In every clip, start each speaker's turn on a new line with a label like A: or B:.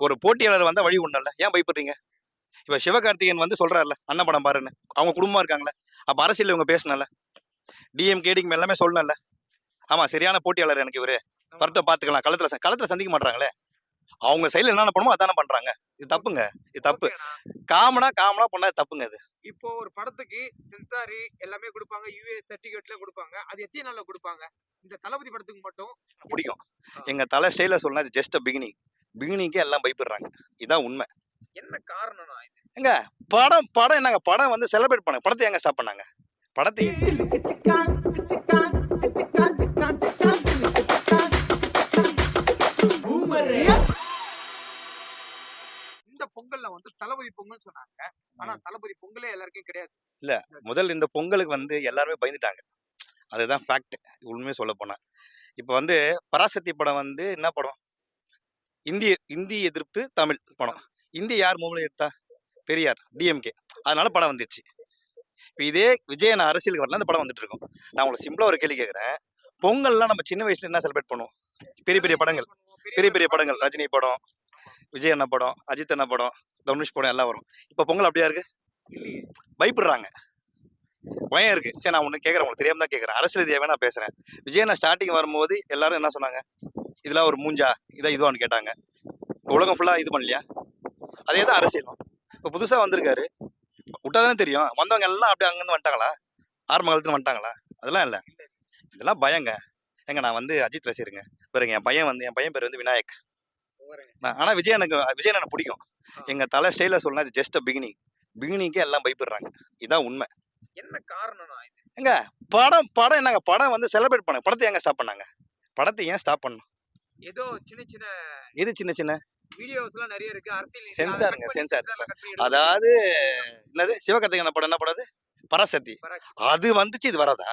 A: ஒரு போட்டியாளர் வந்தா வழி ஒண்ணும்ல, ஏன் பயப்படுறீங்க? இப்ப சிவகார்த்திகேயன் வந்து சொல்றாருல, அண்ணன் படம் பாருன்னு. அவங்க குடும்பமா இருக்காங்கல்ல. அப்ப அரசியல்ல இவங்க பேசணும்ல. டிஎம்கே, டிஎம்கே எல்லாமே சொல்லணும்ல. ஆமா, சரியான போட்டியாளர் எனக்கு இவரு. வரட்டும் பாத்துக்கலாம். களத்துல சந்திக்க மாட்றாங்களே. அவங்க சைடுல என்னென்ன பண்ணுமோ அதானே பண்றாங்க. இது தப்புங்க. இது தப்பு. காமனா பண்ணா தப்புங்க இது.
B: இப்போ ஒரு படத்துக்கு சென்சாரி எல்லாமே கொடுப்பாங்க, யுஎஸ் சர்டிபிகேட்ல கொடுப்பாங்க. அது எத்தனை நாள்ல கொடுப்பாங்க? இந்த தளபதி படத்துக்கு மட்டும்
A: பிடிக்கும். எங்க தல ஸ்டைல சொன்னா ஜஸ்ட் பிகினிங். பிகினிங்கே எல்லாம் பயப்படுறாங்க. இதான் உண்மை.
B: என்ன காரணம்னா இது?
A: எங்க படம் என்னங்க? படம் வந்து செலிப்ரேட் பண்ணாங்க. படத்தை எங்க ஸ்டாப் பண்ணாங்க? படத்தை
B: இந்த பொங்கல்ல வந்து தளபதி பொங்கல் சொன்னாங்க. ஆனா தளபதி பொங்கலே எல்லாருக்கும் கிடையாது.
A: இல்ல, முதல் இந்த பொங்கலுக்கு வந்து எல்லாருமே பயந்துட்டாங்க. அதுதான் ஃபேக்ட். உண்மையை சொல்ல போனா. இப்ப வந்து பராசக்தி படம் வந்து என்ன படம்? இந்தி எதிர்ப்பு தமிழ் படம். இந்தி யார் மூலம் எடுத்தா? பெரியார், டிஎம்கே. அதனால படம் வந்துடுச்சு. இப்ப இதே விஜய் நான் அரசியலுக்கு வரல, அந்த படம் வந்துட்டு இருக்கும். நான் உங்களுக்கு சிம்பிளா ஒரு கேள்வி கேட்கிறேன். பொங்கல்லாம் நம்ம சின்ன வயசுல என்ன செலிப்ரேட் பண்ணுவோம்? பெரிய பெரிய படங்கள், ரஜினி படம், விஜய் அண்ணா படம், அஜித் அண்ணா படம், தனுஷ் படம் எல்லாம் வரும். இப்ப பொங்கல் அப்படியா இருக்கு? பயப்படுறாங்க, பயம் இருக்கு. சரி, நான் ஒண்ணு கேட்கறேன், உங்களுக்கு தெரியாம தான் கேட்கறேன். அரசியல் ரீதியாவே நான் பேசுறேன். விஜய் நான் ஸ்டார்டிங் வரும்போது எல்லாரும் என்ன சொன்னாங்க? இதெல்லாம் ஒரு மூஞ்சா, இதுவான்னு கேட்டாங்க. உலகம் ஃபுல்லா இது பண்ணலையா? அதே தான் அரசியலும். இப்போ புதுசா வந்திருக்காரு, விட்டாதானே தெரியும். வந்தவங்க எல்லாம் அப்படியே அங்கிருந்து வந்துட்டாங்களா? ஆரம்ப காலத்துல வந்துட்டாங்களா? அதெல்லாம் இல்லை. இதெல்லாம் பயங்க. ஏங்க, நான் வந்து அஜித் ரசிகருங்க. பாருங்க, என் பையன் பேர் வந்து விநாயக். ஆனா விஜய் எனக்கு பிடிக்கும். எங்க தலை ஸ்டைல சொன்னா ஜஸ்ட் பிகினிங். பிகினிங்கே எல்லாம் பயப்படுறாங்க. இதான் உண்மை.
B: என்ன காரணம்னா இது?
A: எங்க படம் என்னங்க? படம் வந்து செலிப்ரேட் பண்ணாங்க. படத்தை எங்க ஸ்டாப் பண்ணாங்க? படத்தை ஏன் ஸ்டாப் பண்ணணும்?
B: ஏதோ சின்ன
A: இது சின்ன
B: வீடியோஸ்லாம் நிறைய இருக்கு. அரசியல்
A: சென்சாருங்க, சென்சார். அதாவது என்னது சிவகார்த்திகேயன் படம் என்ன படம்? பராசக்தி. அது வந்துச்சு, இது வராதா?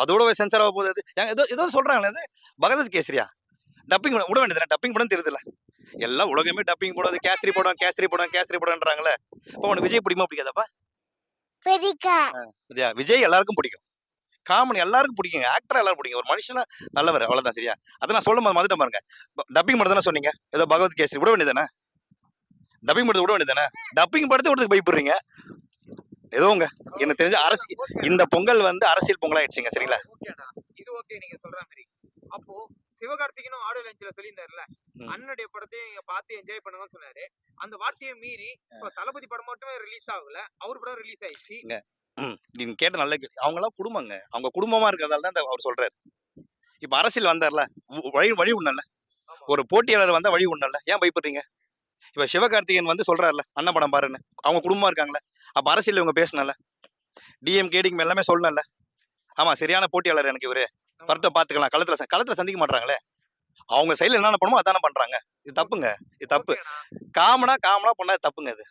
A: அதோட சென்சார் ஆக போகுது. ஏதோ சொல்றாங்களே, அது பகவத் கேசரியா? டப்பிங் விட வேண்டியது. டப்பிங் படம் தெரியுதுல. எல்லாம் உலகமே டப்பிங் போடாது. கேசரி படம்ன்றாங்களே. இப்போ உனக்கு விஜய் பிடிக்குமா பிடிக்காதப்பா? விஜய் எல்லாருக்கும் பிடிக்கும். காமன் எல்லாருக்கும் பிடிக்குங்க. ஆக்டர் எல்லாரும் பிடிக்கும். ஒரு மனுஷனா நல்லவர், அவ்வளவுதான். சரியா? அதை நான் சொல்லும் போது மறந்துட்டேன் பாருங்க. டப்பிங் படம் தானே சொன்னீங்க. ஏதோ பகவத் கேசரி விட வேண்டியதானே? டப்பிங் படத்தை விட வேண்டியதானே? டப்பிங் படத்தை விடுறதுக்கு பயப்படுறீங்க. ஏதோங்க எனக்கு தெரிஞ்ச இந்த பொங்கல் வந்து அரசியல் பொங்கல் ஆயிடுச்சுங்க. சரிங்களா?
B: இது ஓகே, நீங்க சொல்ற மாதிரி. அப்போ சிவகார்த்திகேயனும் ஆடியோ லான்ச்ல சொல்லியிருந்தாருல, அண்ணனுடைய படத்தையும் நீங்க பார்த்து என்ஜாய் பண்ணுங்கன்னு சொன்னாரு. அந்த வார்த்தையை மீறி இப்ப தளபதி படம் மட்டுமே ரிலீஸ் ஆகல, அவர் படம் ரிலீஸ் ஆயிடுச்சு.
A: நீங்க கேட்ட நல்ல கேள்வி. அவங்க எல்லாம் குடும்பங்க. அவங்க குடும்பமா இருக்கிறதால தான் அவர் சொல்றாரு. இப்ப அரசியல் வந்தார்ல, வழி ஒண்ணும்ல. ஒரு போட்டியாளர் வந்தா வழி ஒண்ணும்ல, ஏன் பயப்படுறீங்க? இப்ப சிவகார்த்திகேயன் வந்து சொல்றாருல, அண்ணன் படம் பாருன்னு. அவங்க குடும்பமா இருக்காங்களே. அப்ப அரசியல் இவங்க பேசணும்ல. டிஎம்கே, டிஎம்கே எல்லாமே சொல்லணும்ல. ஆமா, சரியான போட்டியாளர் எனக்கு இவரு. வரட்டும் பாத்துக்கலாம். களத்துல சந்திக்க மாட்றாங்களே. அவங்க சைடுல என்னென்ன பண்ணுமோ அதானே பண்றாங்க. இது தப்புங்க. இது தப்பு. காமனா பண்ணா தப்புங்க இது.